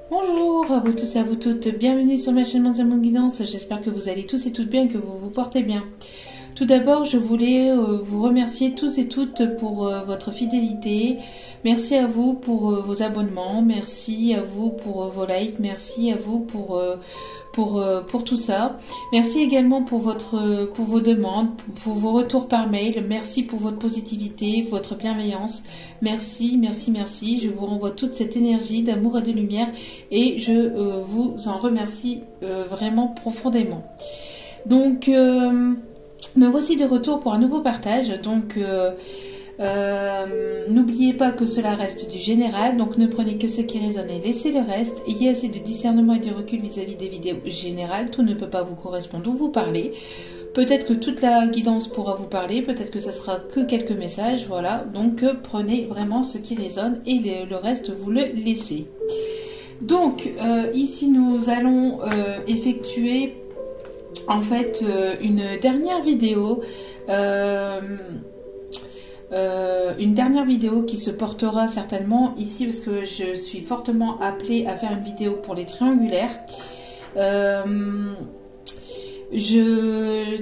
Bonjour à vous tous et à vous toutes, bienvenue sur ma chaîne Mondiale Mon Guidance, j'espère que vous allez tous et toutes bien, que vous vous portez bien. Tout d'abord, je voulais vous remercier tous et toutes pour votre fidélité, merci à vous pour vos abonnements, merci à vous pour vos likes, merci à vous pour tout ça. Merci également pour vos demandes, pour vos retours par mail. Merci pour votre positivité, votre bienveillance. Merci, merci, merci. Je vous renvoie toute cette énergie d'amour et de lumière et je vous en remercie vraiment profondément. Donc, me voici de retour pour un nouveau partage. Donc, n'oubliez pas que cela reste du général, donc ne prenez que ce qui résonne et laissez le reste. Ayez assez de discernement et de recul vis-à-vis des vidéos générales, tout ne peut pas vous correspondre ou vous parler. Peut-être que toute la guidance pourra vous parler, peut-être que ça sera que quelques messages, voilà. Donc prenez vraiment ce qui résonne et le reste vous le laissez. Donc ici nous allons effectuer en fait une dernière vidéo. Une dernière vidéo qui se portera certainement ici parce que je suis fortement appelée à faire une vidéo pour les triangulaires.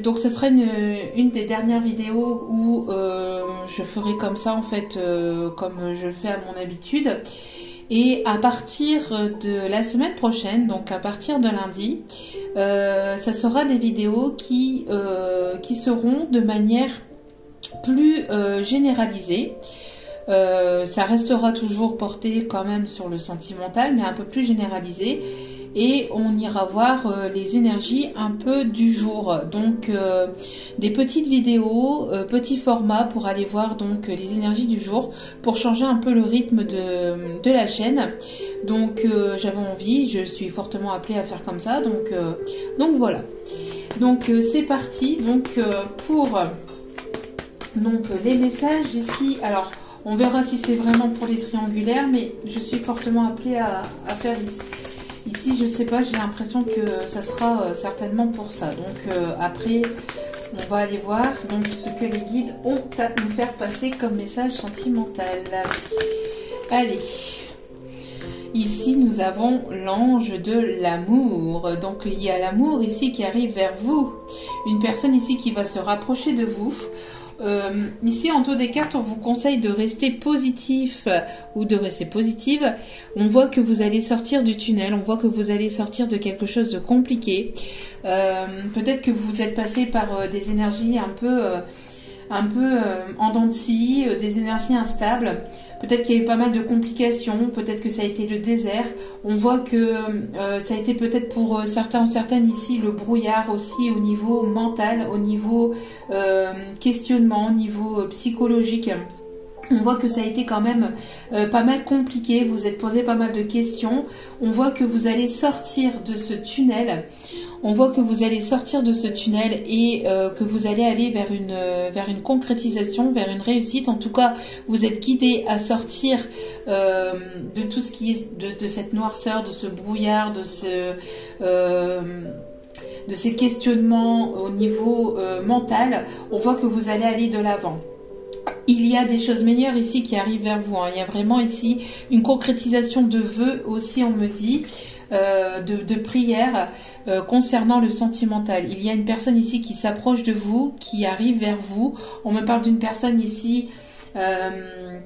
Donc ce sera une des dernières vidéos où je ferai comme ça en fait, comme je le fais à mon habitude. Et à partir de la semaine prochaine, donc à partir de lundi, ça sera des vidéos qui seront de manière plus généralisé. Ça restera toujours porté quand même sur le sentimental, mais un peu plus généralisé. Et on ira voir les énergies un peu du jour. Donc des petites vidéos, petits formats pour aller voir donc les énergies du jour, pour changer un peu le rythme de la chaîne. Donc j'avais envie, je suis fortement appelée à faire comme ça. Donc voilà. Donc c'est parti. Donc pour les messages ici, alors on verra si c'est vraiment pour les triangulaires, mais je suis fortement appelée à faire ici, je sais pas, j'ai l'impression que ça sera certainement pour ça. Donc après, on va aller voir donc ce que les guides ont à nous faire passer comme message sentimental. Allez, ici nous avons l'ange de l'amour. Donc il y a l'amour ici qui arrive vers vous. Une personne ici qui va se rapprocher de vous. Ici en dos des cartes on vous conseille de rester positif ou de rester positive. On voit que vous allez sortir du tunnel, on voit que vous allez sortir de quelque chose de compliqué. Peut-être que vous êtes passé par des énergies un peu en dents de scie, des énergies instables. Peut-être qu'il y a eu pas mal de complications, peut-être que ça a été le désert. On voit que ça a été peut-être pour certains ou certaines ici le brouillard aussi au niveau mental, au niveau questionnement, au niveau psychologique. On voit que ça a été quand même pas mal compliqué, vous êtes posé pas mal de questions. On voit que vous allez sortir de ce tunnel. On voit que vous allez sortir de ce tunnel et que vous allez aller vers une concrétisation, vers une réussite. En tout cas, vous êtes guidé à sortir de tout ce qui est de cette noirceur, de ce brouillard, de ces questionnements au niveau mental. On voit que vous allez aller de l'avant. Il y a des choses meilleures ici qui arrivent vers vous. Hein. Il y a vraiment ici une concrétisation de vœux aussi, on me dit. De prières concernant le sentimental. Il y a une personne ici qui s'approche de vous, qui arrive vers vous. On me parle d'une personne ici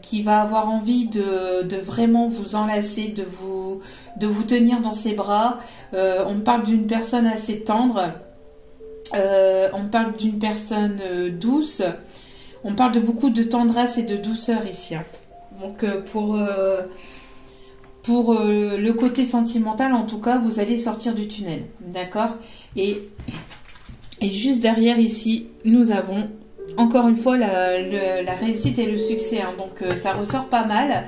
qui va avoir envie de vraiment vous enlacer, de vous tenir dans ses bras. On me parle d'une personne assez tendre. On me parle d'une personne douce. On parle de beaucoup de tendresse et de douceur ici. Hein. Donc pour le côté sentimental, en tout cas, vous allez sortir du tunnel, d'accord, et juste derrière ici, nous avons encore une fois la réussite et le succès, hein, donc ça ressort pas mal.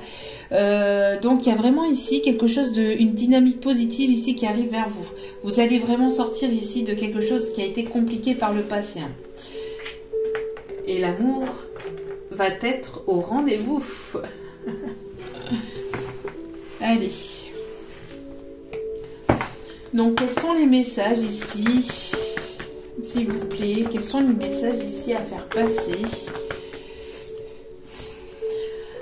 Donc il y a vraiment ici quelque chose une dynamique positive ici qui arrive vers vous. Vous allez vraiment sortir ici de quelque chose qui a été compliqué par le passé. Hein. Et l'amour va être au rendez-vous. Allez. Donc, quels sont les messages ici? S'il vous plaît, quels sont les messages ici à faire passer?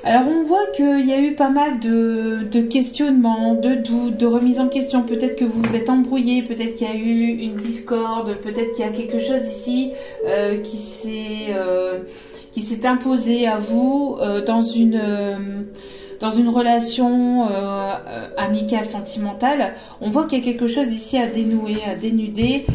Alors on voit qu'il y a eu pas mal de questionnements, de doutes, de remises en question. Peut-être que vous vous êtes embrouillé, peut-être qu'il y a eu une discorde, peut-être qu'il y a quelque chose ici qui s'est imposé à vous dans une relation amicale, sentimentale. On voit qu'il y a quelque chose ici à dénouer, à dénuder,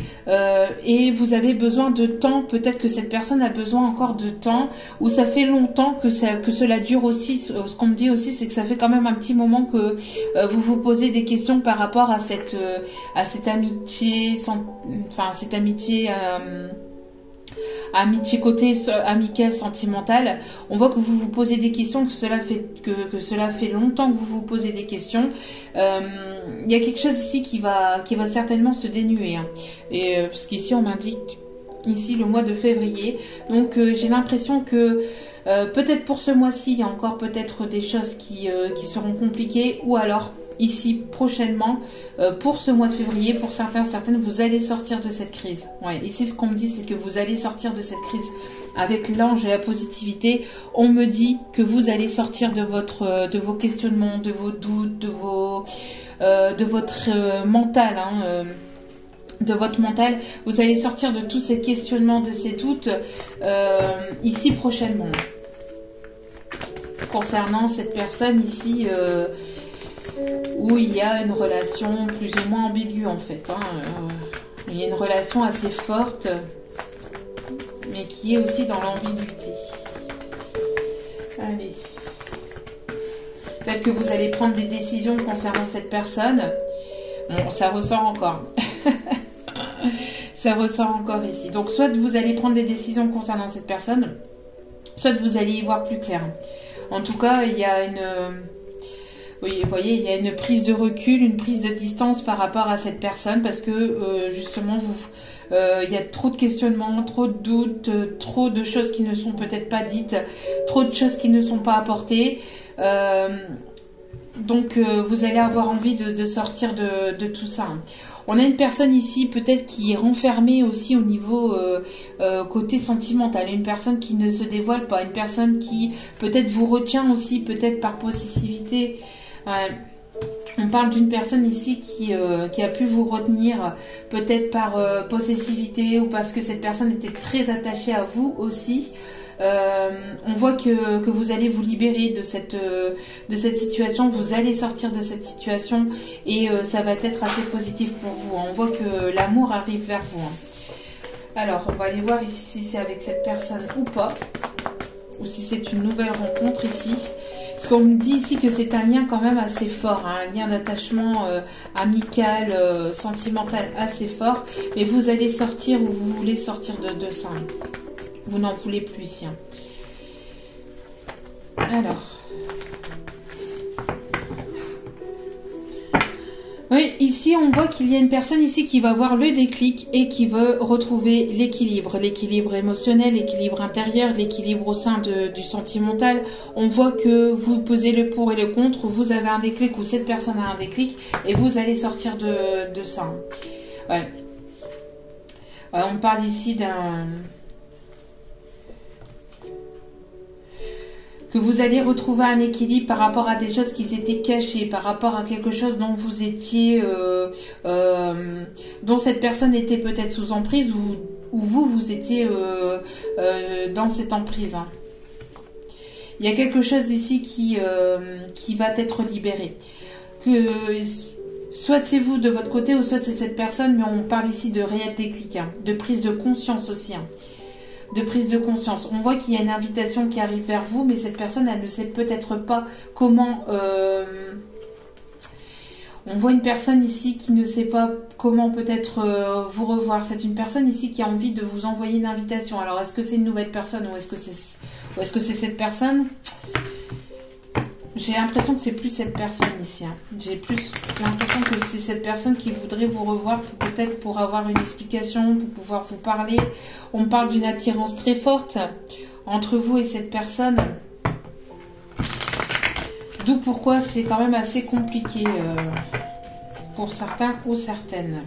et vous avez besoin de temps. Peut-être que cette personne a besoin encore de temps, ou ça fait longtemps que cela dure aussi. Ce qu'on me dit aussi, c'est que ça fait quand même un petit moment que vous vous posez des questions par rapport à cette amitié, cette amitié. Amitié côté amical, sentimental. On voit que vous vous posez des questions, que cela fait longtemps que vous vous posez des questions. Il y a quelque chose ici qui va certainement se dénuer, hein. Et parce qu'ici on m'indique ici le mois de février. Donc j'ai l'impression que peut-être pour ce mois-ci, il y a encore peut-être des choses qui seront compliquées, ou alors ici prochainement, pour ce mois de février, pour certaines, vous allez sortir de cette crise. Ouais, ici ce qu'on me dit, c'est que vous allez sortir de cette crise avec l'ange et la positivité. On me dit que vous allez sortir de vos questionnements, de vos doutes, de votre mental, hein, de votre mental. Vous allez sortir de tous ces questionnements, de ces doutes, ici prochainement. Concernant cette personne ici, où il y a une relation plus ou moins ambiguë en fait, hein. Il y a une relation assez forte, mais qui est aussi dans l'ambiguïté. Allez. Peut-être que vous allez prendre des décisions concernant cette personne. Bon, ça ressort encore. Ça ressort encore ici. Donc, soit vous allez prendre des décisions concernant cette personne, soit vous allez y voir plus clair. En tout cas, il y a oui, vous voyez, il y a une prise de recul, une prise de distance par rapport à cette personne, parce que justement, il y a trop de questionnements, trop de doutes, trop de choses qui ne sont peut-être pas dites, trop de choses qui ne sont pas apportées. Donc, vous allez avoir envie de sortir de tout ça. On a une personne ici, peut-être qui est renfermée aussi au niveau côté sentimental. Une personne qui ne se dévoile pas. Une personne qui peut-être vous retient aussi, peut-être par possessivité. On parle d'une personne ici qui a pu vous retenir, peut-être par possessivité, ou parce que cette personne était très attachée à vous aussi. On voit que vous allez vous libérer de cette situation, vous allez sortir de cette situation, et ça va être assez positif pour vous. On voit que l'amour arrive vers vous. Alors, on va aller voir ici si c'est avec cette personne ou pas, ou si c'est une nouvelle rencontre ici. Parce qu'on me dit ici que c'est un lien quand même assez fort, hein, un lien d'attachement amical, sentimental assez fort. Mais vous allez sortir, ou vous voulez sortir de ça. Vous n'en voulez plus ici. Hein. Alors. Oui, ici on voit qu'il y a une personne ici qui va avoir le déclic et qui veut retrouver l'équilibre. L'équilibre émotionnel, l'équilibre intérieur, l'équilibre au sein du sentimental. On voit que vous pesez le pour et le contre, vous avez un déclic, ou cette personne a un déclic, et vous allez sortir de ça. Ouais. On parle ici que vous allez retrouver un équilibre par rapport à des choses qui s'étaient cachées, par rapport à quelque chose dont vous étiez, dont cette personne était peut-être sous emprise, ou vous étiez dans cette emprise. Hein. Il y a quelque chose ici qui va être libéré. Soit c'est vous de votre côté, ou soit c'est cette personne, mais on parle ici de réel déclic, hein, de prise de conscience aussi. Hein. De prise de conscience. On voit qu'il y a une invitation qui arrive vers vous, mais cette personne, elle ne sait peut-être pas comment... On voit une personne ici qui ne sait pas comment peut-être vous revoir. C'est une personne ici qui a envie de vous envoyer une invitation. Alors, est-ce que c'est une nouvelle personne, ou est-ce que c'est cette personne? J'ai l'impression que c'est plus cette personne ici. Hein. J'ai l'impression que c'est cette personne qui voudrait vous revoir, peut-être pour avoir une explication, pour pouvoir vous parler. On parle d'une attirance très forte entre vous et cette personne. D'où pourquoi c'est quand même assez compliqué pour certains ou certaines.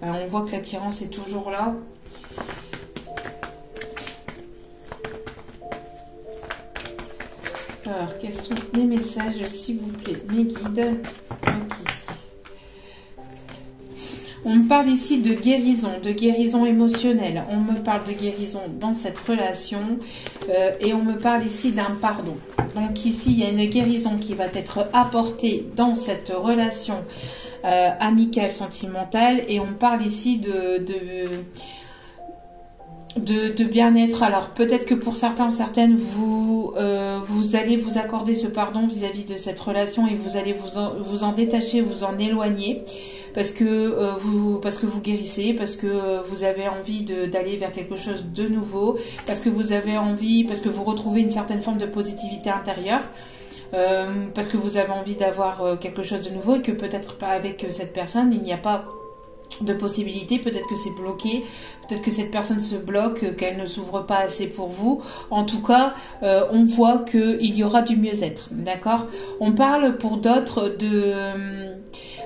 On voit que l'attirance est toujours là. Alors, quels sont les messages, s'il vous plaît, mes guides? Ok. On me parle ici de guérison émotionnelle. On me parle de guérison dans cette relation et on me parle ici d'un pardon. Donc ici, il y a une guérison qui va être apportée dans cette relation amicale, sentimentale, et on parle ici de bien-être. Alors peut-être que pour certains ou certaines, vous allez vous accorder ce pardon vis-à-vis de cette relation et vous allez vous en détacher, vous en éloigner. Parce que vous guérissez, parce que vous avez envie d'aller vers quelque chose de nouveau, parce que vous avez envie, parce que vous retrouvez une certaine forme de positivité intérieure, parce que vous avez envie d'avoir quelque chose de nouveau et que peut-être pas avec cette personne, il n'y a pas de possibilité, peut-être que c'est bloqué, peut-être que cette personne se bloque, qu'elle ne s'ouvre pas assez pour vous. En tout cas, on voit qu'il y aura du mieux-être, d'accord? On parle pour d'autres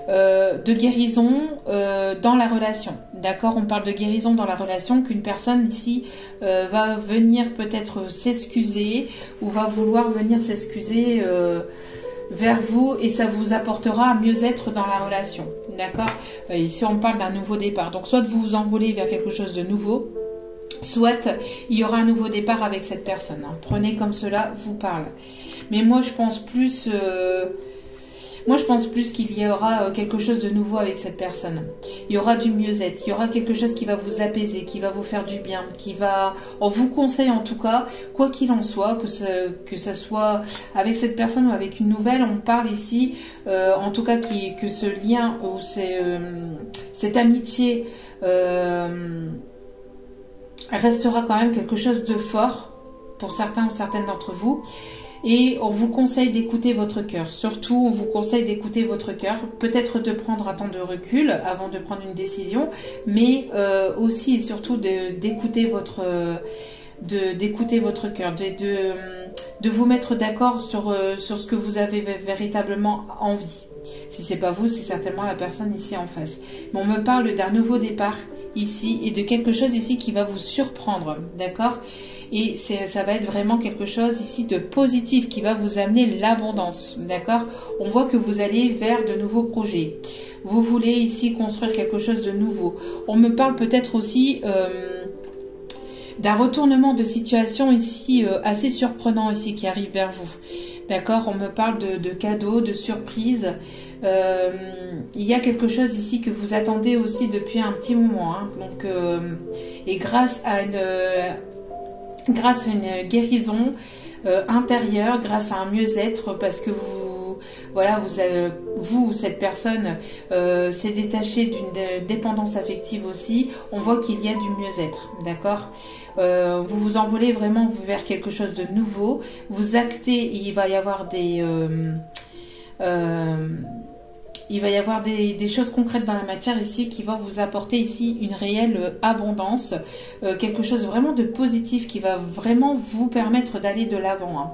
de guérison dans la relation, d'accord? On parle de guérison dans la relation, qu'une personne ici va venir peut-être s'excuser ou va vouloir venir s'excuser vers vous et ça vous apportera un mieux-être dans la relation, d'accord? Ici on parle d'un nouveau départ, donc soit vous vous envolez vers quelque chose de nouveau, soit il y aura un nouveau départ avec cette personne, hein. Prenez comme cela vous parle. Mais moi je pense plus qu'il y aura quelque chose de nouveau avec cette personne. Il y aura du mieux-être, il y aura quelque chose qui va vous apaiser, qui va vous faire du bien, on vous conseille en tout cas, quoi qu'il en soit, que ça soit avec cette personne ou avec une nouvelle, on parle ici, en tout cas que ce lien ou cette amitié restera quand même quelque chose de fort pour certains ou certaines d'entre vous. Et on vous conseille d'écouter votre cœur. Surtout, on vous conseille d'écouter votre cœur. Peut-être de prendre un temps de recul avant de prendre une décision. Mais aussi et surtout d'écouter votre cœur. De vous mettre d'accord sur ce que vous avez véritablement envie. Si c'est pas vous, c'est certainement la personne ici en face. Mais on me parle d'un nouveau départ ici et de quelque chose ici qui va vous surprendre. D'accord ? Et ça va être vraiment quelque chose ici de positif qui va vous amener l'abondance, d'accord? On voit que vous allez vers de nouveaux projets. Vous voulez ici construire quelque chose de nouveau. On me parle peut-être aussi d'un retournement de situation ici assez surprenant ici qui arrive vers vous. D'accord? On me parle de cadeaux, de surprises. Il y a quelque chose ici que vous attendez aussi depuis un petit moment. Hein. Donc, et grâce à une guérison intérieure, grâce à un mieux-être, parce que cette personne s'est détachée d'une dépendance affective aussi, on voit qu'il y a du mieux-être, d'accord? Vous vous envolez vraiment vers quelque chose de nouveau, vous actez, il va y avoir des choses concrètes dans la matière ici qui vont vous apporter ici une réelle abondance, quelque chose vraiment de positif qui va vraiment vous permettre d'aller de l'avant. Hein.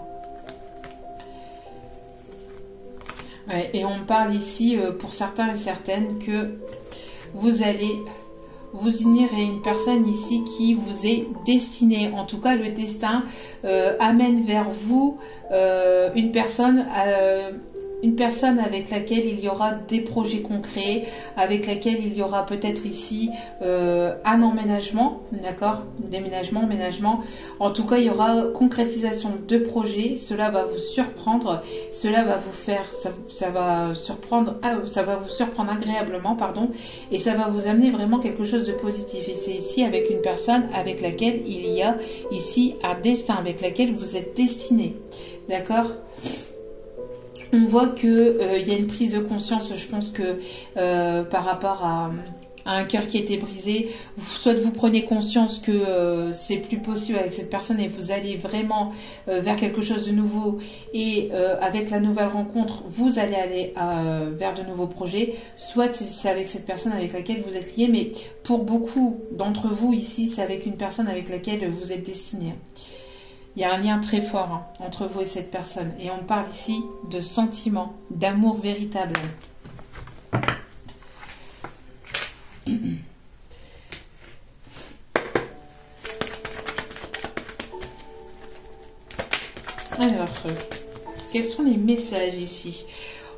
Ouais, et on parle ici pour certains et certaines que vous allez vous unir à une personne ici qui vous est destinée. En tout cas, le destin amène vers vous une personne avec laquelle il y aura des projets concrets, avec laquelle il y aura peut-être ici un emménagement, d'accord, déménagement, emménagement. En tout cas, il y aura concrétisation de projets. Cela va vous surprendre, cela va vous faire, ça va vous surprendre agréablement, pardon, et ça va vous amener vraiment quelque chose de positif. Et c'est ici avec une personne avec laquelle il y a ici un destin, avec laquelle vous êtes destiné, d'accord. On voit que il y a une prise de conscience, je pense que par rapport à un cœur qui était brisé, soit vous prenez conscience que c'est plus possible avec cette personne et vous allez vraiment vers quelque chose de nouveau, et avec la nouvelle rencontre, vous allez aller vers de nouveaux projets, soit c'est avec cette personne avec laquelle vous êtes lié, mais pour beaucoup d'entre vous ici, c'est avec une personne avec laquelle vous êtes destiné. Il y a un lien très fort entre vous et cette personne. Et on parle ici de sentiments, d'amour véritable. Alors, quels sont les messages ici?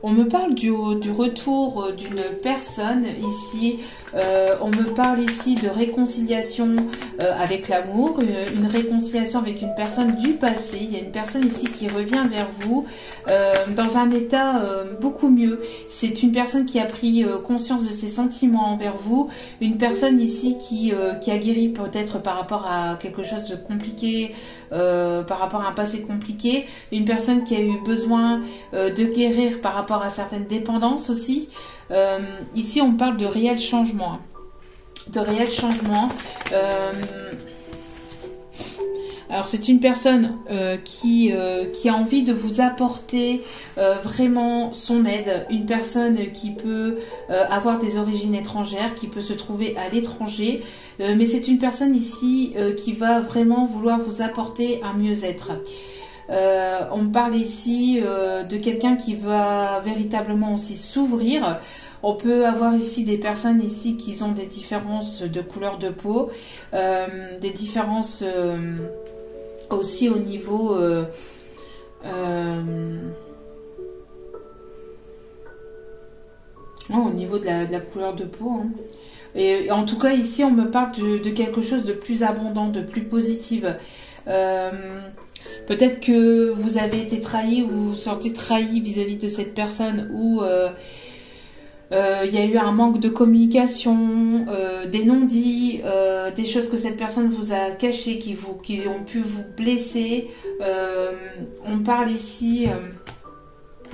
On me parle du retour d'une personne ici. On me parle ici de réconciliation avec l'amour, une réconciliation avec une personne du passé. Il y a une personne ici qui revient vers vous dans un état beaucoup mieux. C'est une personne qui a pris conscience de ses sentiments envers vous. Une personne ici qui a guéri peut-être par rapport à quelque chose de compliqué, par rapport à un passé compliqué. Une personne qui a eu besoin de guérir par rapport à certaines dépendances aussi. Ici, on parle de réel changement. De réel changement. Alors, c'est une personne qui a envie de vous apporter vraiment son aide. Une personne qui peut avoir des origines étrangères, qui peut se trouver à l'étranger. Mais c'est une personne ici qui va vraiment vouloir vous apporter un mieux-être. On me parle ici de quelqu'un qui va véritablement aussi s'ouvrir. On peut avoir ici des personnes ici qui ont des différences de couleur de peau, des différences aussi au niveau au niveau de la couleur de peau. Hein. Et en tout cas ici on me parle de quelque chose de plus abondant, de plus positif. Peut-être que vous avez été trahi ou vous vous sentez trahi vis-à-vis de cette personne ou il y a eu un manque de communication, des non-dits, des choses que cette personne vous a cachées qui ont pu vous blesser. On parle ici,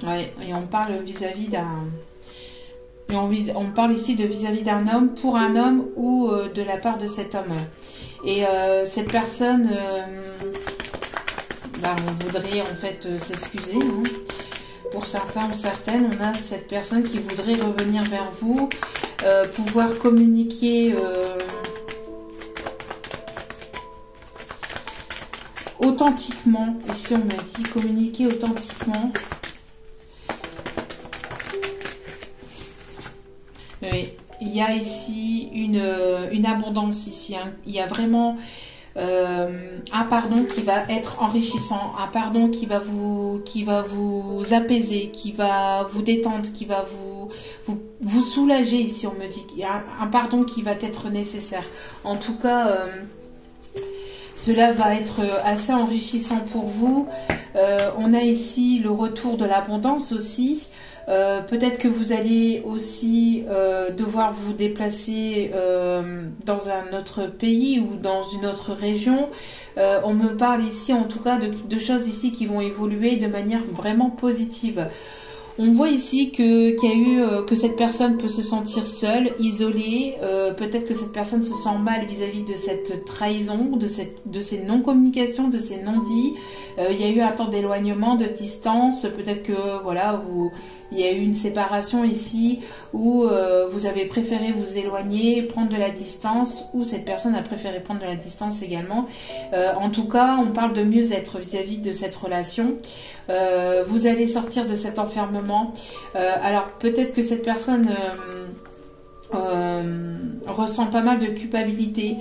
et on parle vis-à-vis d'un... On parle ici de vis-à-vis d'un homme, pour un homme ou de la part de cet homme. Et cette personne... on voudrait en fait s'excuser. Hein. Pour certains ou certaines, on a cette personne qui voudrait revenir vers vous, pouvoir communiquer authentiquement. Ici, on m'a dit communiquer authentiquement. Oui, il y a ici une abondance ici. Hein. Il y a vraiment... un pardon qui va être enrichissant, un pardon qui va vous apaiser, qui va vous détendre, qui va vous soulager ici. On me dit qu'il y a un pardon qui va être nécessaire. En tout cas, cela va être assez enrichissant pour vous. On a ici le retour de l'abondance aussi. Peut-être que vous allez aussi devoir vous déplacer dans un autre pays ou dans une autre région. On me parle ici en tout cas de choses ici qui vont évoluer de manière vraiment positive. On voit ici que cette personne peut se sentir seule, isolée. Peut-être que cette personne se sent mal vis-à-vis de cette trahison, de ces non-communications, de ces non-dits. Il y a eu un temps d'éloignement, de distance. Peut-être que voilà, il y a eu une séparation ici où vous avez préféré vous éloigner, prendre de la distance, ou cette personne a préféré prendre de la distance également. En tout cas, on parle de mieux-être vis-à-vis de cette relation. Vous allez sortir de cet enfermement. Alors peut-être que cette personne ressent pas mal de culpabilité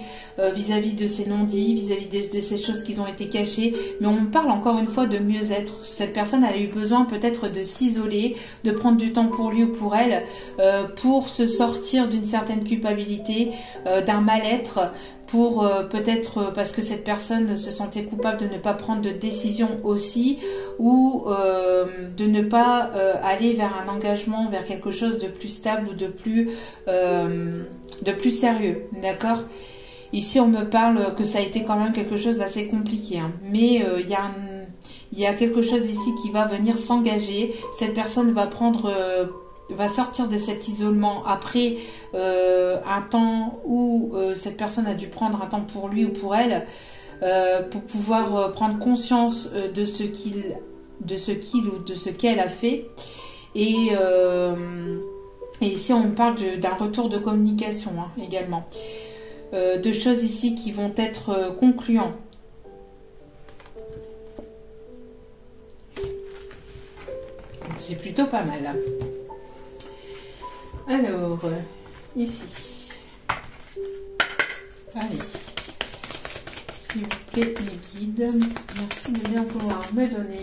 vis-à-vis de ces non-dits, vis-à-vis de ces choses qui ont été cachées, mais on parle encore une fois de mieux-être. Cette personne a eu besoin peut-être de s'isoler, de prendre du temps pour lui ou pour elle, pour se sortir d'une certaine culpabilité, d'un mal-être, pour peut-être parce que cette personne se sentait coupable de ne pas prendre de décision aussi, ou de ne pas aller vers un engagement, vers quelque chose de plus stable ou de plus sérieux, d'accord? Ici on me parle que ça a été quand même quelque chose d'assez compliqué, hein. Mais il y a quelque chose ici qui va venir s'engager. Cette personne va sortir de cet isolement après un temps où cette personne a dû prendre un temps pour lui ou pour elle, pour pouvoir prendre conscience de ce qu'il ou de ce qu'elle a fait. Et ici on parle d'un retour de communication, hein, également. De choses ici qui vont être concluants. C'est plutôt pas mal. Alors, ici. Allez. S'il vous plaît, les guides. Merci de bien vouloir me donner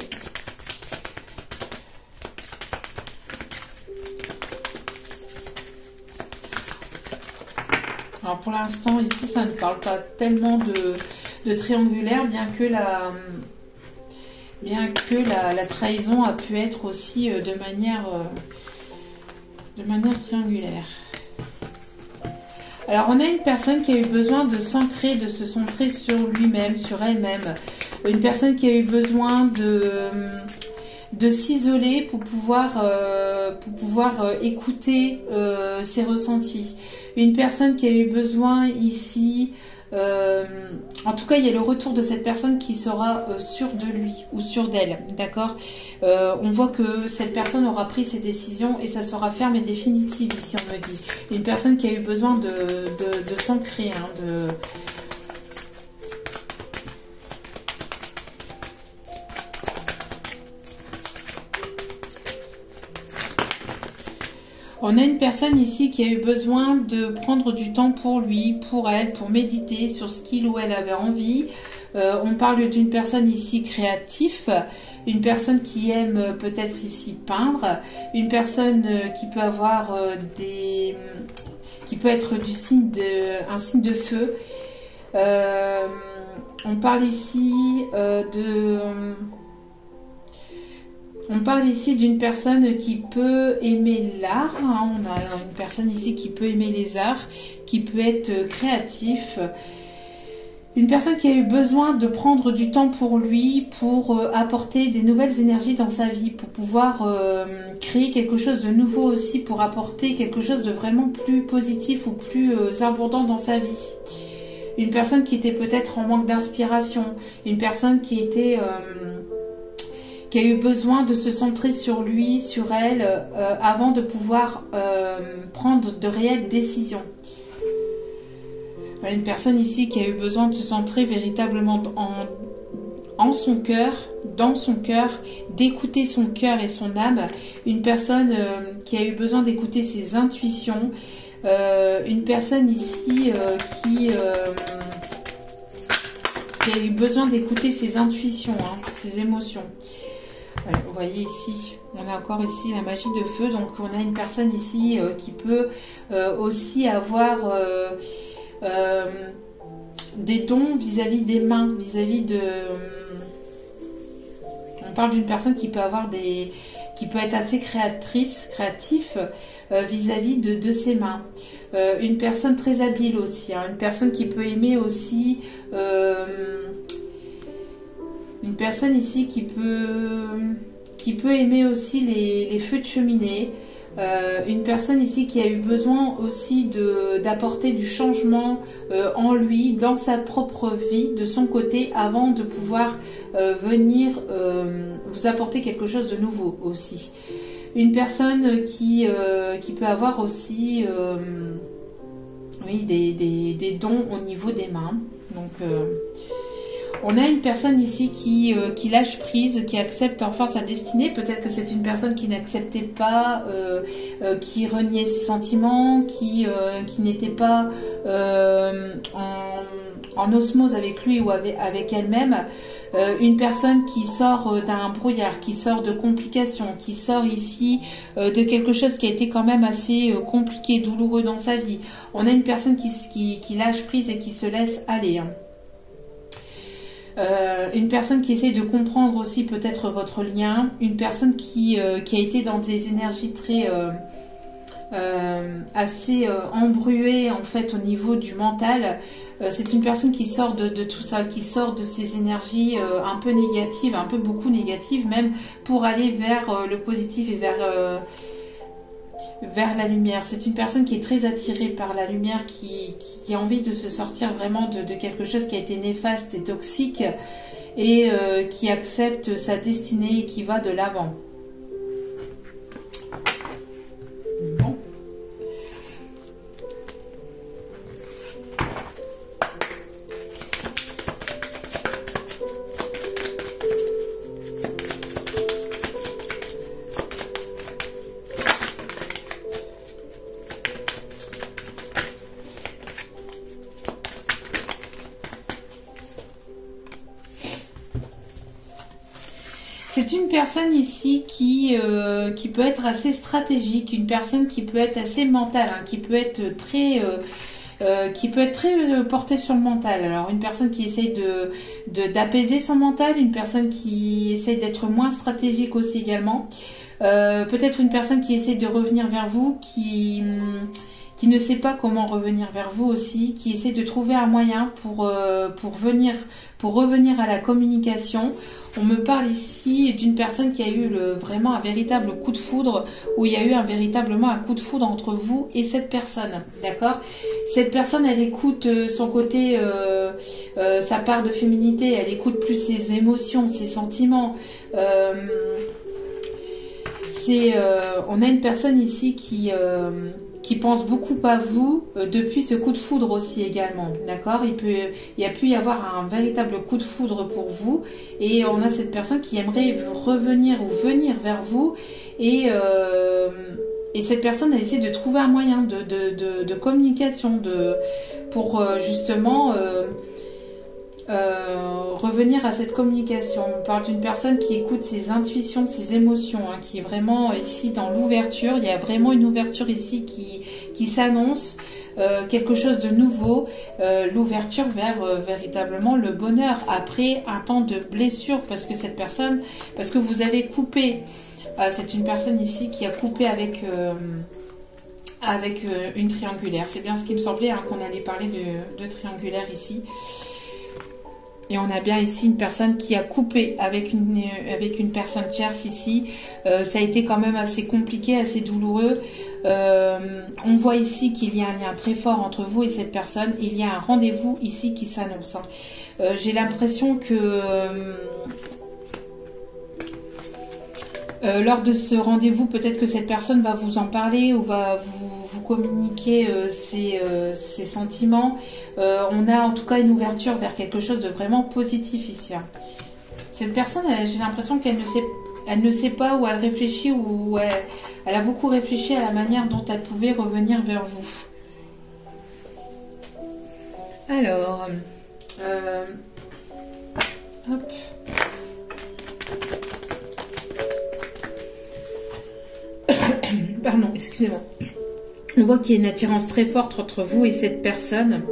Alors pour l'instant, ici, ça ne parle pas tellement de triangulaire, bien que la trahison a pu être aussi de manière triangulaire. Alors on a une personne qui a eu besoin de s'ancrer, de se centrer sur lui-même, sur elle-même. Une personne qui a eu besoin de s'isoler pour pouvoir écouter ses ressentis. Une personne qui a eu besoin ici, en tout cas il y a le retour de cette personne qui sera sûre de lui ou sûre d'elle, d'accord. On voit que cette personne aura pris ses décisions et ça sera ferme et définitive ici, on me dit. Une personne qui a eu besoin de s'ancrer, hein, On a une personne ici qui a eu besoin de prendre du temps pour lui, pour elle, pour méditer sur ce qu'il ou elle avait envie. On parle d'une personne ici créative, une personne qui aime peut-être ici peindre, une personne qui peut avoir qui peut être un signe de feu. On parle ici On parle ici d'une personne qui peut aimer l'art. Hein. On a une personne ici qui peut aimer les arts, qui peut être créatif. Une personne qui a eu besoin de prendre du temps pour lui, pour apporter des nouvelles énergies dans sa vie, pour pouvoir créer quelque chose de nouveau aussi, pour apporter quelque chose de vraiment plus positif ou plus abondant dans sa vie. Une personne qui était peut-être en manque d'inspiration, une personne qui a eu besoin de se centrer sur lui, sur elle, avant de pouvoir prendre de réelles décisions. Voilà, une personne ici qui a eu besoin de se centrer véritablement en son cœur, dans son cœur, d'écouter son cœur et son âme. Une personne qui a eu besoin d'écouter ses intuitions. Une personne ici qui a eu besoin d'écouter ses intuitions, hein, ses émotions. Voilà, vous voyez ici, on a encore ici la magie de feu. Donc on a une personne ici qui peut aussi avoir des dons vis-à-vis des mains, vis-à-vis de... On parle d'une personne qui peut avoir qui peut être assez créatif vis-à-vis de ses mains. Une personne très habile aussi, hein, une personne qui peut aimer aussi... Une personne ici qui peut aimer aussi les feux de cheminée. Une personne ici qui a eu besoin aussi d'apporter du changement en lui, dans sa propre vie, de son côté, avant de pouvoir venir vous apporter quelque chose de nouveau aussi. Une personne qui peut avoir aussi oui, des dons au niveau des mains. Donc... on a une personne ici qui lâche prise, qui accepte enfin sa destinée. Peut-être que c'est une personne qui n'acceptait pas, qui reniait ses sentiments, qui n'était pas en osmose avec lui ou avec elle-même. Une personne qui sort d'un brouillard, qui sort de complications, qui sort ici de quelque chose qui a été quand même assez compliqué, douloureux dans sa vie. On a une personne qui lâche prise et qui se laisse aller, hein. Une personne qui essaie de comprendre aussi peut-être votre lien, une personne qui a été dans des énergies très assez embruées en fait au niveau du mental. C'est une personne qui sort de tout ça, qui sort de ces énergies un peu négatives, un peu beaucoup négatives même, pour aller vers le positif et vers la lumière. C'est une personne qui est très attirée par la lumière, qui a envie de se sortir vraiment de quelque chose qui a été néfaste et toxique, et qui accepte sa destinée et qui va de l'avant. Bon. C'est une personne ici qui peut être assez stratégique, une personne qui peut être assez mentale, hein, qui peut être très qui peut être très portée sur le mental. Alors une personne qui essaye d'apaiser son mental, une personne qui essaye d'être moins stratégique aussi également. Peut-être une personne qui essaie de revenir vers vous, qui ne sait pas comment revenir vers vous aussi, qui essaie de trouver un moyen pour revenir à la communication. On me parle ici d'une personne qui a eu vraiment un véritable coup de foudre, où il y a eu véritablement un coup de foudre entre vous et cette personne, d'accord? Cette personne, elle écoute son côté, sa part de féminité, elle écoute plus ses émotions, ses sentiments. On a une personne ici qui pense beaucoup à vous depuis ce coup de foudre aussi également, d'accord? Il y a pu y avoir un véritable coup de foudre pour vous, et on a cette personne qui aimerait revenir ou venir vers vous, et cette personne, elle essaie de trouver un moyen de communication, pour justement revenir à cette communication. On parle d'une personne qui écoute ses intuitions, ses émotions, hein, qui est vraiment ici dans l'ouverture. Il y a vraiment une ouverture ici qui s'annonce, quelque chose de nouveau, l'ouverture vers véritablement le bonheur après un temps de blessure, parce que vous avez coupé. C'est une personne ici qui a coupé avec une triangulaire. C'est bien ce qui me semblait, hein, qu'on allait parler de triangulaire ici. Et on a bien ici une personne qui a coupé avec une personne tierce ici. Ça a été quand même assez compliqué, assez douloureux. On voit ici qu'il y a un lien très fort entre vous et cette personne. Il y a un rendez-vous ici qui s'annonce. J'ai l'impression que lors de ce rendez-vous, peut-être que cette personne va vous en parler ou va vous communiquer ses sentiments. On a en tout cas une ouverture vers quelque chose de vraiment positif ici. Cette personne, j'ai l'impression qu'elle ne sait pas, ou elle réfléchit, ou elle a beaucoup réfléchi à la manière dont elle pouvait revenir vers vous. Alors, hop. Pardon, excusez-moi. On voit qu'il y a une attirance très forte entre vous et cette personne.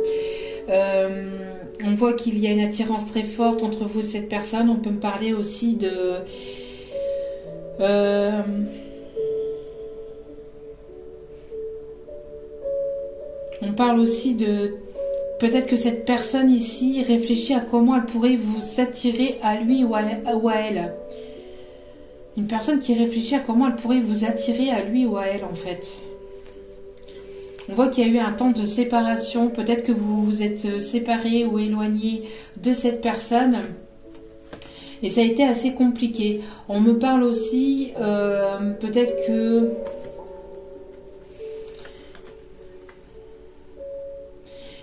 On voit qu'il y a une attirance très forte entre vous et cette personne. On peut me parler aussi de... on parle aussi de... Peut-être que cette personne ici réfléchit à comment elle pourrait vous attirer à lui ou à elle. Une personne qui réfléchit à comment elle pourrait vous attirer à lui ou à elle, en fait. On voit qu'il y a eu un temps de séparation. Peut-être que vous vous êtes séparé ou éloigné de cette personne. Et ça a été assez compliqué. On me parle aussi, peut-être que...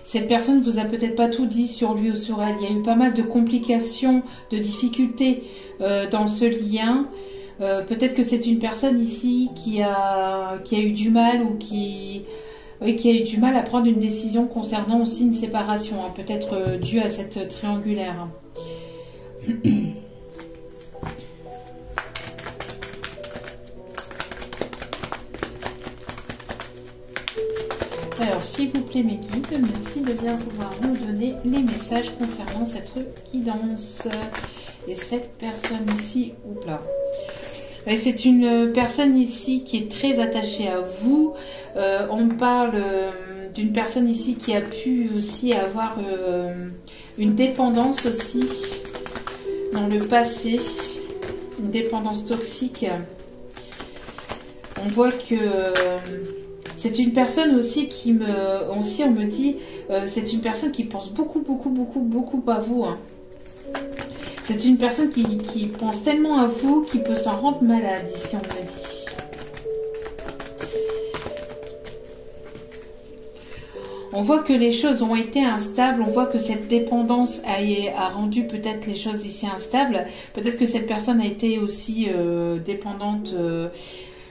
cette personne vous a peut-être pas tout dit sur lui ou sur elle. Il y a eu pas mal de complications, de difficultés dans ce lien. Peut-être que c'est une personne ici qui a eu du mal, ou qui a eu du mal à prendre une décision concernant aussi une séparation, hein, peut-être due à cette triangulaire. Alors, s'il vous plaît, mes guides, merci de bien pouvoir nous donner les messages concernant cette guidance. Et cette personne ici, oula. C'est une personne ici qui est très attachée à vous. On parle d'une personne ici qui a pu aussi avoir une dépendance aussi dans le passé, une dépendance toxique. On voit que c'est une personne aussi on me dit, c'est une personne qui pense beaucoup à vous, hein. C'est une personne qui pense tellement à vous qu'il peut s'en rendre malade, ici on me dit. On voit que les choses ont été instables, on voit que cette dépendance a rendu peut-être les choses ici instables. Peut-être que cette personne a été aussi dépendante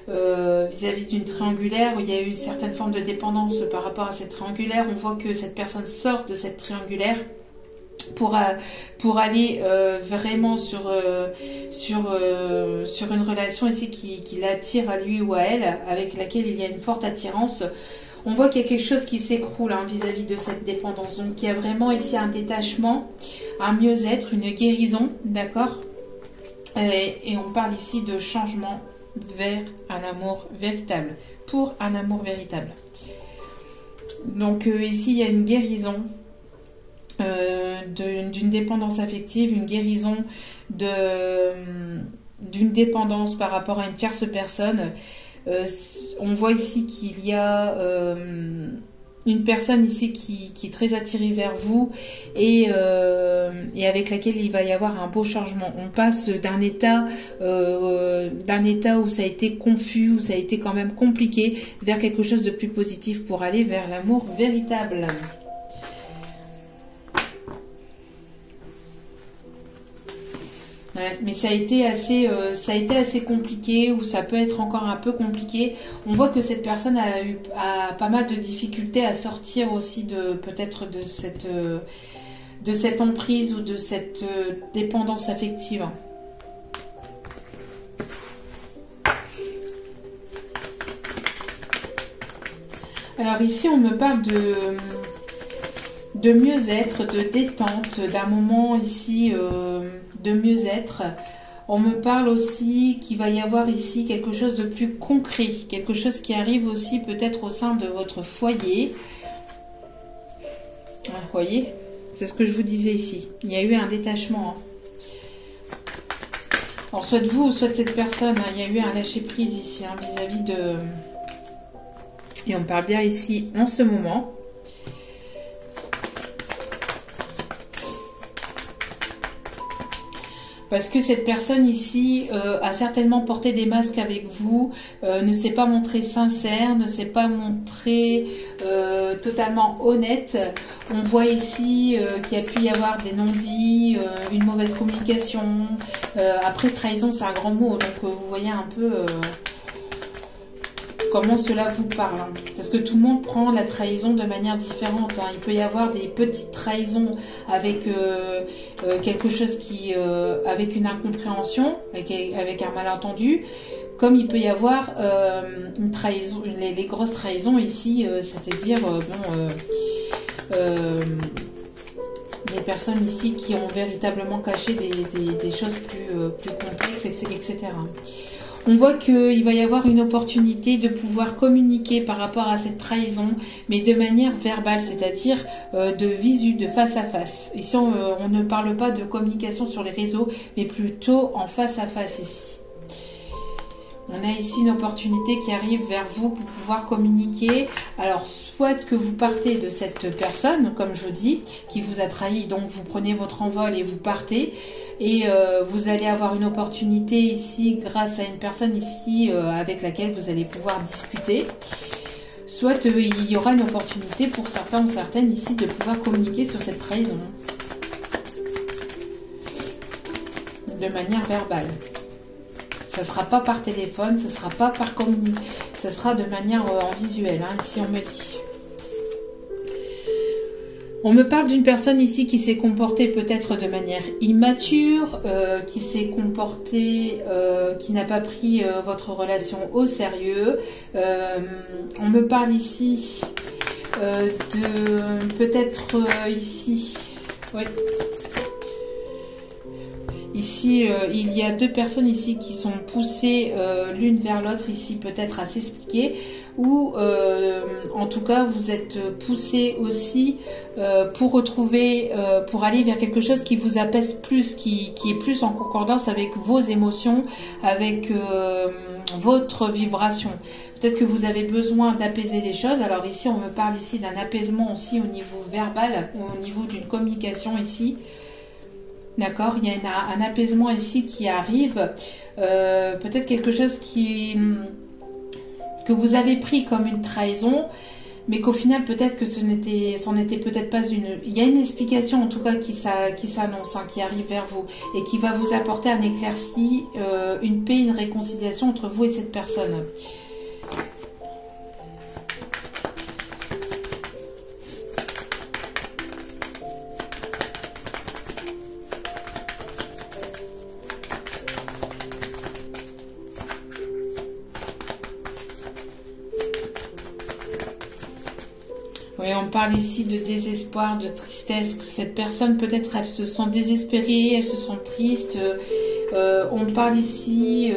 vis-à-vis d'une triangulaire, où il y a eu une certaine forme de dépendance par rapport à cette triangulaire. On voit que cette personne sort de cette triangulaire pour aller vraiment sur une relation ici qui l'attire à lui ou à elle, avec laquelle il y a une forte attirance. On voit qu'il y a quelque chose qui s'écroule hein, vis-à-vis de cette dépendance. Donc il y a vraiment ici un détachement, un mieux-être, une guérison, d'accord? Et on parle ici de changement vers un amour véritable, pour un amour véritable. Donc ici il y a une guérison d'une dépendance affective, une guérison d'une dépendance par rapport à une tierce personne. On voit ici qu'il y a une personne ici qui est très attirée vers vous et avec laquelle il va y avoir un beau changement. On passe d'un état où ça a été confus, où ça a été quand même compliqué, vers quelque chose de plus positif pour aller vers l'amour véritable. Ouais, mais ça a été assez compliqué, ou ça peut être encore un peu compliqué. On voit que cette personne a pas mal de difficultés à sortir aussi peut-être de cette emprise ou de cette dépendance affective. Alors ici on me parle de mieux-être, de détente, d'un moment ici de mieux-être. On me parle aussi qu'il va y avoir ici quelque chose de plus concret, quelque chose qui arrive aussi peut-être au sein de votre foyer. Vous voyez, c'est ce que je vous disais ici. Il y a eu un détachement. Hein. Alors soit de vous, soit de cette personne, hein, il y a eu un lâcher-prise ici hein, vis-à-vis de... Et on parle bien ici en ce moment. Parce que cette personne ici a certainement porté des masques avec vous, ne s'est pas montrée sincère, ne s'est pas montrée totalement honnête. On voit ici qu'il y a pu y avoir des non-dits, une mauvaise communication. Après, trahison, c'est un grand mot, donc vous voyez un peu comment cela vous parle. Hein. Parce que tout le monde prend la trahison de manière différente. Hein. Il peut y avoir des petites trahisons avec quelque chose qui, avec une incompréhension, avec un malentendu, comme il peut y avoir une trahison, les grosses trahisons ici, c'est-à-dire des personnes ici qui ont véritablement caché des choses plus complexes, etc. On voit qu'il va y avoir une opportunité de pouvoir communiquer par rapport à cette trahison, mais de manière verbale, c'est-à-dire de visu, de face à face. Ici, on ne parle pas de communication sur les réseaux, mais plutôt en face à face ici. On a ici une opportunité qui arrive vers vous pour pouvoir communiquer. Alors, soit que vous partez de cette personne, comme je dis, qui vous a trahi, donc vous prenez votre envol et vous partez. Et vous allez avoir une opportunité ici grâce à une personne ici avec laquelle vous allez pouvoir discuter. Soit il y aura une opportunité pour certains ou certaines ici de pouvoir communiquer sur cette trahison. De manière verbale. Ça ne sera pas par téléphone, ça ne sera pas par communication, ça sera de manière en visuel, hein, ici on me dit. On me parle d'une personne ici qui s'est comportée peut-être de manière immature, qui s'est comportée, qui n'a pas pris votre relation au sérieux. On me parle ici de peut-être ici, oui. Ici, il y a deux personnes ici qui sont poussées l'une vers l'autre ici peut-être à s'expliquer, ou en tout cas vous êtes poussés aussi pour retrouver, pour aller vers quelque chose qui vous apaise plus, qui est plus en concordance avec vos émotions, avec votre vibration. Peut-être que vous avez besoin d'apaiser les choses. Alors ici on me parle ici d'un apaisement aussi au niveau verbal, au niveau d'une communication ici. D'accord, il y a un apaisement ici qui arrive, peut-être quelque chose que vous avez pris comme une trahison, mais qu'au final peut-être que c'en était peut-être pas une. Il y a une explication en tout cas qui s'annonce, hein, qui arrive vers vous et qui va vous apporter un éclairci, une paix, une réconciliation entre vous et cette personne. Oui, on parle ici de désespoir, de tristesse. Cette personne, peut-être, elle se sent désespérée, elle se sent triste. On parle ici,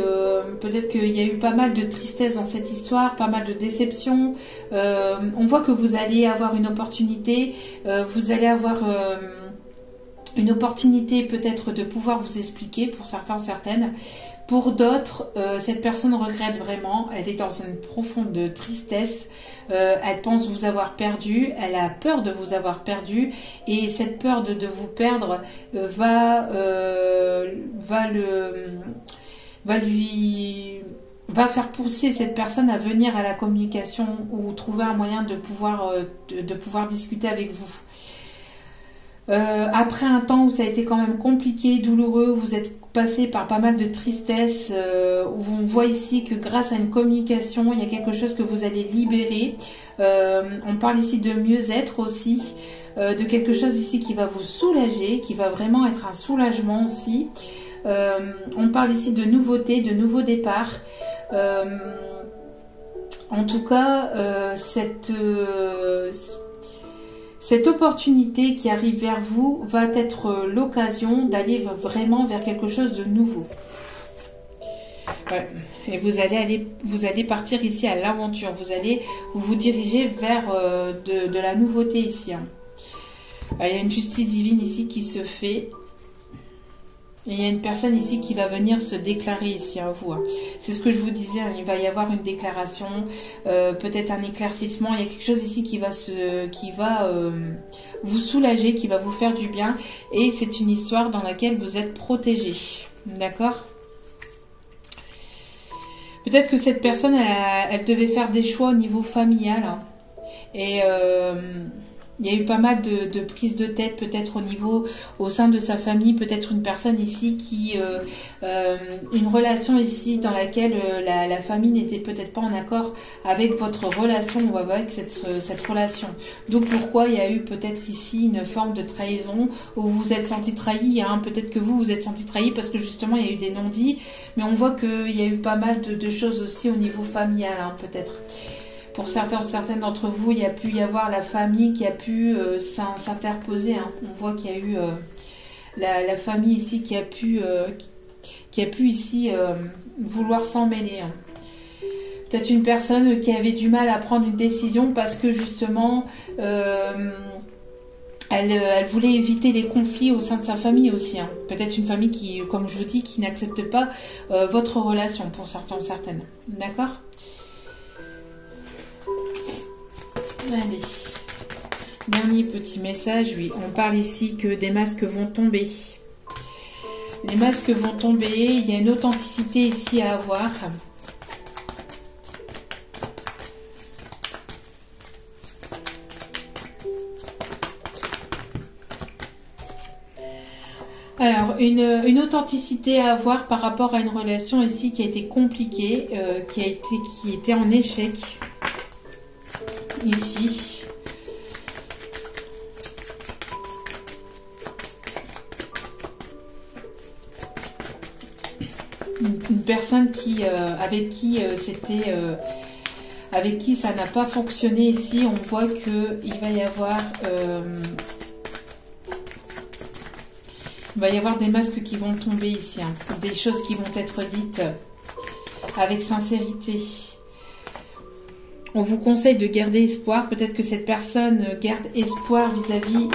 peut-être qu'il y a eu pas mal de tristesse dans cette histoire, pas mal de déception. On voit que vous allez avoir une opportunité, vous allez avoir une opportunité peut-être de pouvoir vous expliquer pour certains, certaines. Pour d'autres, cette personne regrette vraiment, elle est dans une profonde tristesse, elle pense vous avoir perdu, elle a peur de vous avoir perdu et cette peur de vous perdre va faire pousser cette personne à venir à la communication ou trouver un moyen de pouvoir discuter avec vous. Après un temps où ça a été quand même compliqué, douloureux, où vous êtes passé par pas mal de tristesse, où on voit ici que grâce à une communication, il y a quelque chose que vous allez libérer. On parle ici de mieux-être aussi, de quelque chose ici qui va vous soulager, qui va vraiment être un soulagement aussi. On parle ici de nouveautés, de nouveaux départs. En tout cas, cette opportunité qui arrive vers vous va être l'occasion d'aller vraiment vers quelque chose de nouveau. Ouais. Et vous allez partir ici à l'aventure. Vous allez vous diriger vers de la nouveauté ici. Hein. Il y a une justice divine ici qui se fait. Et il y a une personne ici qui va venir se déclarer ici à vous. Hein. C'est ce que je vous disais, hein, il va y avoir une déclaration, peut-être un éclaircissement. Il y a quelque chose ici qui va vous soulager, qui va vous faire du bien. Et c'est une histoire dans laquelle vous êtes protégé. D'accord ? Peut-être que cette personne, elle devait faire des choix au niveau familial. Hein. Et il y a eu pas mal de prises de tête, peut-être au sein de sa famille, peut-être une personne ici une relation ici dans laquelle la famille n'était peut-être pas en accord avec votre relation ou avec cette relation. Donc pourquoi il y a eu peut-être ici une forme de trahison où vous vous êtes senti trahi, hein, peut-être que vous êtes senti trahi parce que justement il y a eu des non-dits, mais on voit qu'il y a eu pas mal de choses aussi au niveau familial, hein, peut-être. Pour certaines d'entre vous, il y a pu y avoir la famille qui a pu s'interposer. Hein. On voit qu'il y a eu la famille ici qui a pu ici vouloir s'en mêler. Hein. Peut-être une personne qui avait du mal à prendre une décision parce que justement, elle voulait éviter les conflits au sein de sa famille aussi. Hein. Peut-être une famille qui, comme je vous dis, qui n'accepte pas votre relation pour certaines. D'accord ? Allez, dernier petit message, oui, on parle ici que des masques vont tomber. Les masques vont tomber, il y a une authenticité ici à avoir. Alors, une authenticité à avoir par rapport à une relation ici qui a été compliquée, qui était en échec. Ici, une personne avec qui ça n'a pas fonctionné ici, on voit que il va y avoir des masques qui vont tomber ici, hein, des choses qui vont être dites avec sincérité. On vous conseille de garder espoir. Peut-être que cette personne garde espoir vis-à-vis...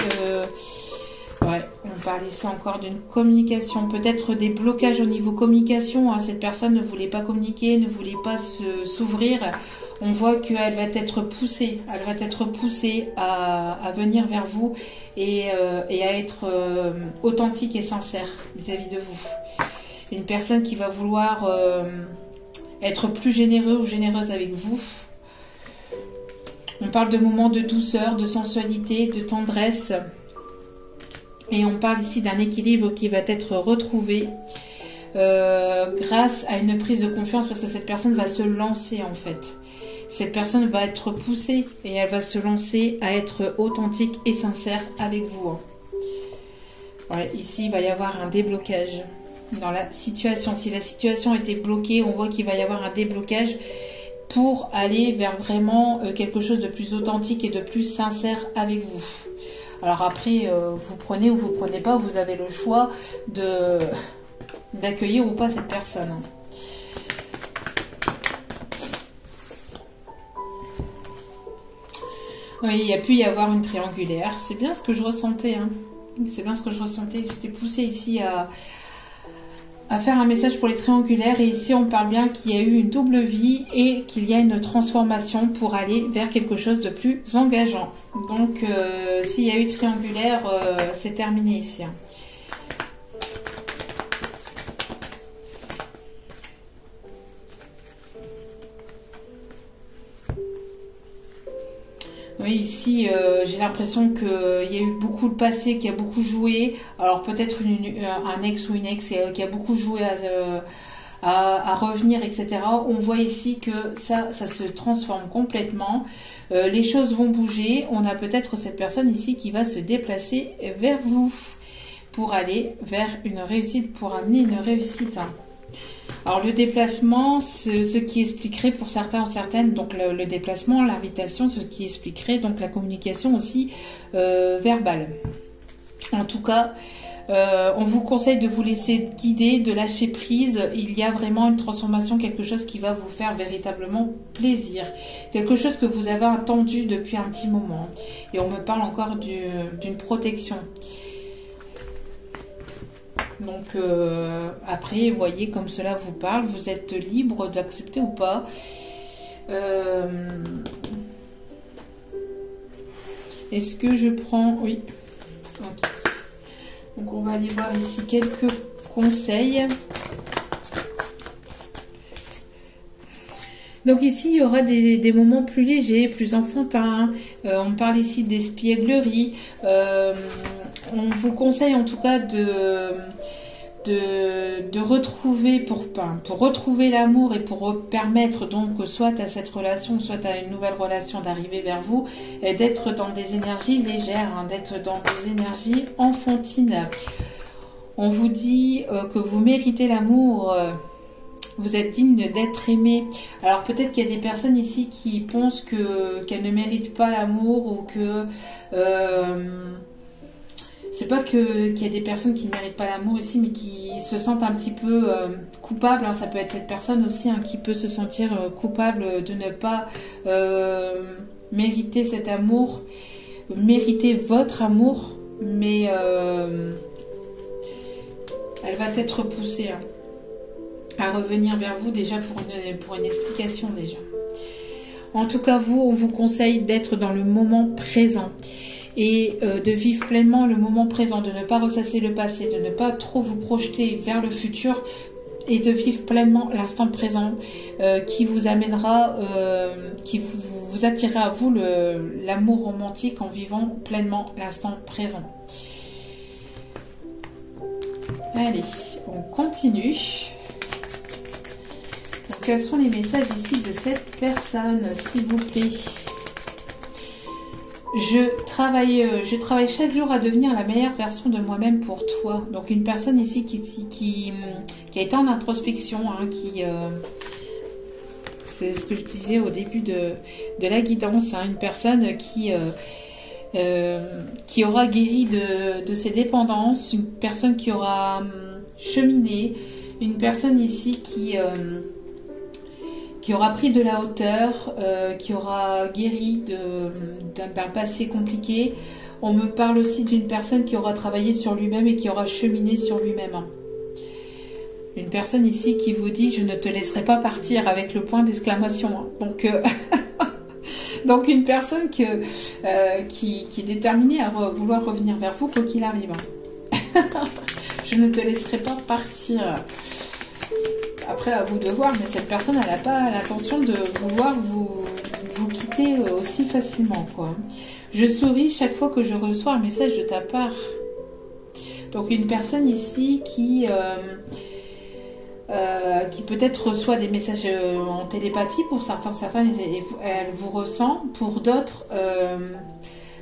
on parle ici encore d'une communication. Peut-être des blocages au niveau communication. Hein. Cette personne ne voulait pas communiquer, ne voulait pas s'ouvrir. On voit qu'elle va être poussée. Elle va être poussée à venir vers vous et à être authentique et sincère vis-à-vis de vous. Une personne qui va vouloir être plus généreux ou généreuse avec vous. On parle de moments de douceur, de sensualité, de tendresse. Et on parle ici d'un équilibre qui va être retrouvé grâce à une prise de confiance parce que cette personne va se lancer en fait. Cette personne va être poussée et elle va se lancer à être authentique et sincère avec vous. Ouais, ici, il va y avoir un déblocage dans la situation. Si la situation était bloquée, on voit qu'il va y avoir un déblocage pour aller vers vraiment quelque chose de plus authentique et de plus sincère avec vous. Alors après, vous prenez ou vous prenez pas, vous avez le choix d'accueillir ou pas cette personne. Oui, il y a pu y avoir une triangulaire. C'est bien ce que je ressentais. Hein. C'est bien ce que je ressentais. J'étais poussée ici à faire un message pour les triangulaires. Et ici, on parle bien qu'il y a eu une double vie et qu'il y a une transformation pour aller vers quelque chose de plus engageant. Donc, s'il y a eu triangulaire, c'est terminé ici. Hein. Oui, ici, j'ai l'impression qu'il y a eu beaucoup de passé qui a beaucoup joué. Alors peut-être un ex ou une ex qui a beaucoup joué à revenir, etc. On voit ici que ça se transforme complètement. Les choses vont bouger. On a peut-être cette personne ici qui va se déplacer vers vous pour aller vers une réussite, pour amener une réussite. Alors le déplacement, ce qui expliquerait pour certains ou certaines, donc le déplacement, l'invitation, ce qui expliquerait donc la communication aussi verbale. En tout cas, on vous conseille de vous laisser guider, de lâcher prise. Il y a vraiment une transformation, quelque chose qui va vous faire véritablement plaisir. Quelque chose que vous avez attendu depuis un petit moment. Et on me parle encore d'une protection. Donc après, vous voyez comme cela vous parle, vous êtes libre d'accepter ou pas. Est-ce que je prends... Oui. Okay. Donc on va aller voir ici quelques conseils. Donc ici, il y aura des moments plus légers, plus enfantins. On parle ici d'espièglerie. On vous conseille en tout cas de retrouver, pour retrouver l'amour et pour permettre donc soit à cette relation, soit à une nouvelle relation d'arriver vers vous, d'être dans des énergies légères, hein, d'être dans des énergies enfantines. On vous dit que vous méritez l'amour. Vous êtes digne d'être aimé. Alors peut-être qu'il y a des personnes ici qui pensent qu'elles ne méritent pas l'amour ou que... c'est pas qu'il y a des personnes qui ne méritent pas l'amour ici, mais qui se sentent un petit peu coupables. Hein. Ça peut être cette personne aussi hein, qui peut se sentir coupable de ne pas mériter cet amour, mériter votre amour, mais elle va être poussée hein, à revenir vers vous déjà pour une explication déjà. En tout cas, on vous conseille d'être dans le moment présent. Et de vivre pleinement le moment présent, de ne pas ressasser le passé, de ne pas trop vous projeter vers le futur et de vivre pleinement l'instant présent qui vous amènera, qui vous attirera à vous l'amour romantique en vivant pleinement l'instant présent. Allez, on continue. Donc, quels sont les messages ici de cette personne, s'il vous plaît ? Je travaille chaque jour à devenir la meilleure version de moi-même pour toi. Donc une personne ici qui a été en introspection, hein, c'est ce que je disais au début de la guidance, hein, une personne qui aura guéri de ses dépendances, une personne qui aura cheminé, une personne ici qui aura pris de la hauteur, qui aura guéri d'un passé compliqué. On me parle aussi d'une personne qui aura travaillé sur lui-même et qui aura cheminé sur lui-même. Une personne ici qui vous dit « Je ne te laisserai pas partir » avec le point d'exclamation. Donc, donc une personne qui est déterminée à vouloir revenir vers vous quoi qu'il arrive. Je ne te laisserai pas partir. Après, à vous de voir, mais cette personne, elle n'a pas l'intention de vouloir vous quitter aussi facilement, quoi. Je souris chaque fois que je reçois un message de ta part. Donc, une personne ici qui peut-être reçoit des messages en télépathie. Pour certains, elle vous ressent. Pour d'autres,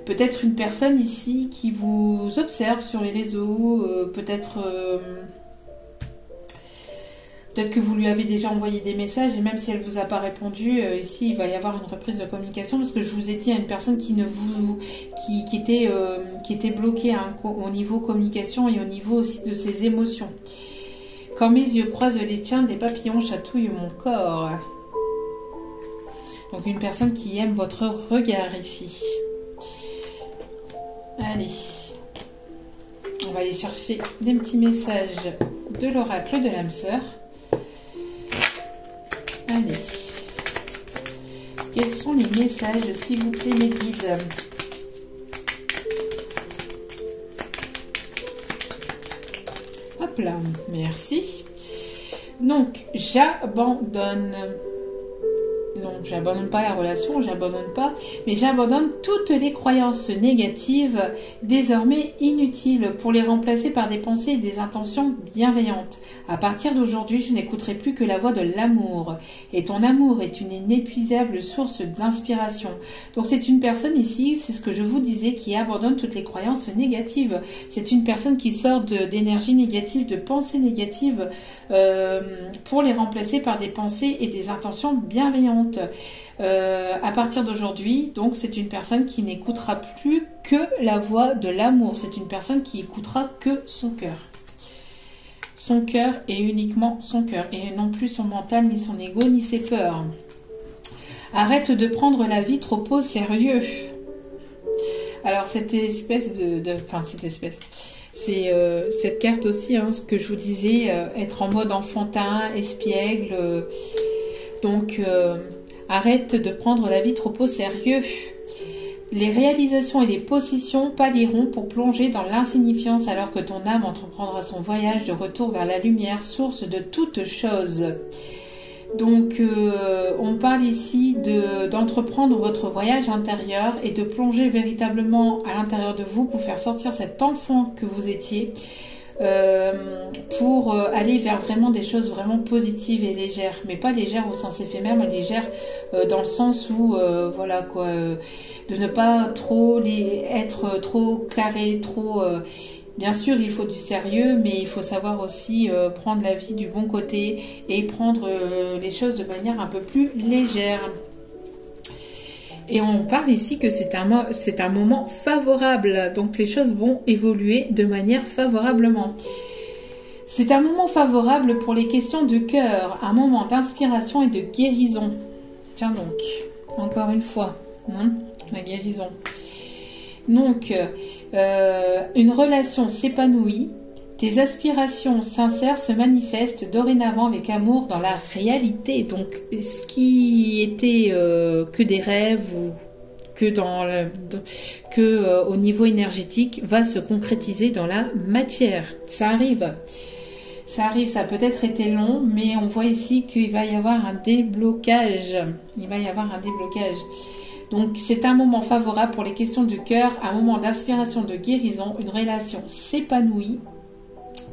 peut-être une personne ici qui vous observe sur les réseaux, peut-être... Peut-être que vous lui avez déjà envoyé des messages et même si elle vous a pas répondu, ici il va y avoir une reprise de communication parce que je vous ai dit à une personne qui était bloquée hein, au niveau communication et au niveau aussi de ses émotions. Quand mes yeux croisent les tiens, des papillons chatouillent mon corps. Donc une personne qui aime votre regard ici. Allez, on va aller chercher des petits messages de l'oracle de l'âme sœur. Allez, quels sont les messages, s'il vous plaît, mes guides? Hop là, merci. Donc, j'abandonne. Non, j'abandonne pas la relation, j'abandonne pas, mais j'abandonne toutes les croyances négatives désormais inutiles pour les remplacer par des pensées et des intentions bienveillantes. À partir d'aujourd'hui, je n'écouterai plus que la voix de l'amour. Et ton amour est une inépuisable source d'inspiration. Donc c'est une personne ici, c'est ce que je vous disais, qui abandonne toutes les croyances négatives. C'est une personne qui sort d'énergie négative, de pensées négatives pour les remplacer par des pensées et des intentions bienveillantes. À partir d'aujourd'hui, donc c'est une personne qui n'écoutera plus que la voix de l'amour. C'est une personne qui écoutera que son cœur. Son cœur et uniquement son cœur. Et non plus son mental, ni son ego, ni ses peurs. Arrête de prendre la vie trop au sérieux. Alors cette espèce c'est cette carte aussi, hein, ce que je vous disais, être en mode enfantin, espiègle. Donc arrête de prendre la vie trop au sérieux. Les réalisations et les possessions pâliront pour plonger dans l'insignifiance alors que ton âme entreprendra son voyage de retour vers la lumière, source de toutes choses. Donc, on parle ici d'entreprendre votre voyage intérieur et de plonger véritablement à l'intérieur de vous pour faire sortir cet enfant que vous étiez, pour aller vers vraiment des choses vraiment positives et légères, mais pas légères au sens éphémère, mais légères dans le sens où, voilà quoi, de ne pas trop être trop carré, trop... Bien sûr, il faut du sérieux, mais il faut savoir aussi prendre la vie du bon côté et prendre les choses de manière un peu plus légère. Et on parle ici que c'est un moment favorable, donc les choses vont évoluer de manière favorablement. C'est un moment favorable pour les questions de cœur, un moment d'inspiration et de guérison. Tiens donc, encore une fois, hein, la guérison. Donc, une relation s'épanouit, tes aspirations sincères se manifestent dorénavant avec amour dans la réalité. Donc, ce qui était que des rêves ou que au niveau énergétique va se concrétiser dans la matière. Ça arrive. Ça arrive, ça a peut-être été long, mais on voit ici qu'il va y avoir un déblocage. Il va y avoir un déblocage. Donc, c'est un moment favorable pour les questions du cœur, un moment d'inspiration, de guérison, une relation s'épanouit.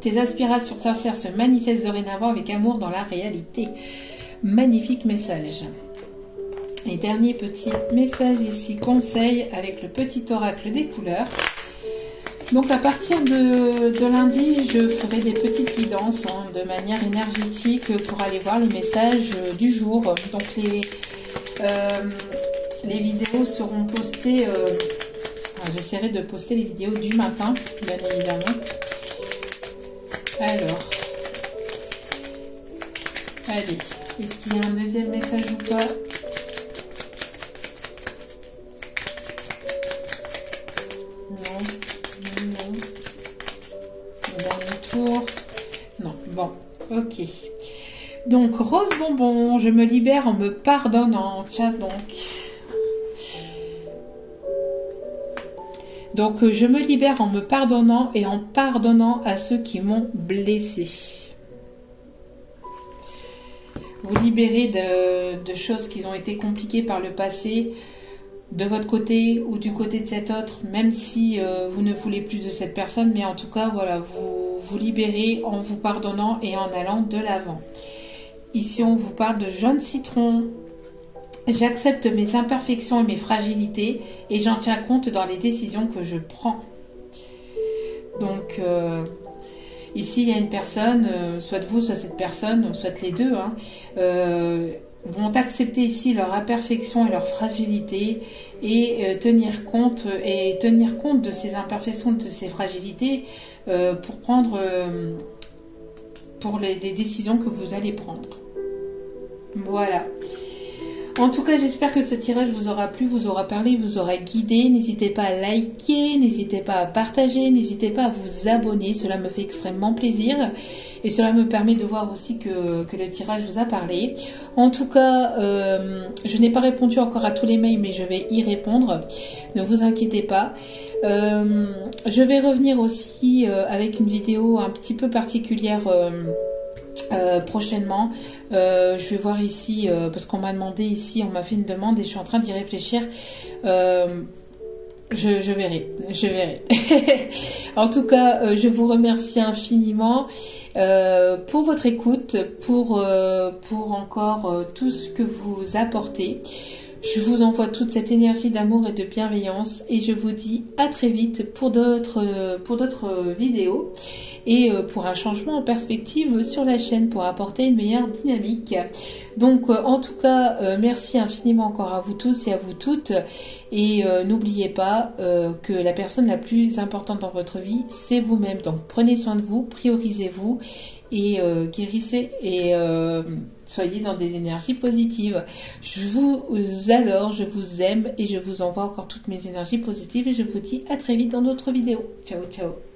Tes aspirations sincères se manifestent dorénavant avec amour dans la réalité. Magnifique message. Et dernier petit message ici, conseil avec le petit oracle des couleurs. Donc, à partir de lundi, je ferai des petites guidances hein, de manière énergétique pour aller voir les messages du jour. Donc, les vidéos seront postées, j'essaierai de poster les vidéos du matin, bien évidemment. Alors, allez, est-ce qu'il y a un deuxième message ou pas? Non, non. Le dernier tour. Non, bon, ok. Donc, rose bonbon, je me libère en me pardonnant. Tiens donc. Donc, je me libère en me pardonnant et en pardonnant à ceux qui m'ont blessé. Vous libérez de choses qui ont été compliquées par le passé, de votre côté ou du côté de cet autre, même si vous ne voulez plus de cette personne. Mais en tout cas, voilà, vous libérez en vous pardonnant et en allant de l'avant. Ici, on vous parle de jaune citron. J'accepte mes imperfections et mes fragilités et j'en tiens compte dans les décisions que je prends. Donc, Ici, il y a une personne, soit vous, soit cette personne, soit les deux, hein, vont accepter ici leur imperfection et leur fragilité et tenir compte de ces imperfections, de ces fragilités pour prendre pour les décisions que vous allez prendre. Voilà. En tout cas, j'espère que ce tirage vous aura plu, vous aura parlé, vous aura guidé. N'hésitez pas à liker, n'hésitez pas à partager, n'hésitez pas à vous abonner. Cela me fait extrêmement plaisir et cela me permet de voir aussi que le tirage vous a parlé. En tout cas, je n'ai pas répondu encore à tous les mails, mais je vais y répondre. Ne vous inquiétez pas. Je vais revenir aussi avec une vidéo un petit peu particulière prochainement. Je vais voir ici parce qu'on m'a demandé ici, on m'a fait une demande et je suis en train d'y réfléchir. Je verrai. En tout cas, je vous remercie infiniment pour votre écoute, pour encore tout ce que vous apportez. Je vous envoie toute cette énergie d'amour et de bienveillance et je vous dis à très vite pour d'autres vidéos et pour un changement en perspective sur la chaîne pour apporter une meilleure dynamique. Donc en tout cas, merci infiniment encore à vous tous et à vous toutes et n'oubliez pas que la personne la plus importante dans votre vie, c'est vous-même. Donc prenez soin de vous, priorisez-vous et guérissez et soyez dans des énergies positives. Je vous adore, je vous aime et je vous envoie encore toutes mes énergies positives et je vous dis à très vite dans d'autres vidéos. Ciao, ciao.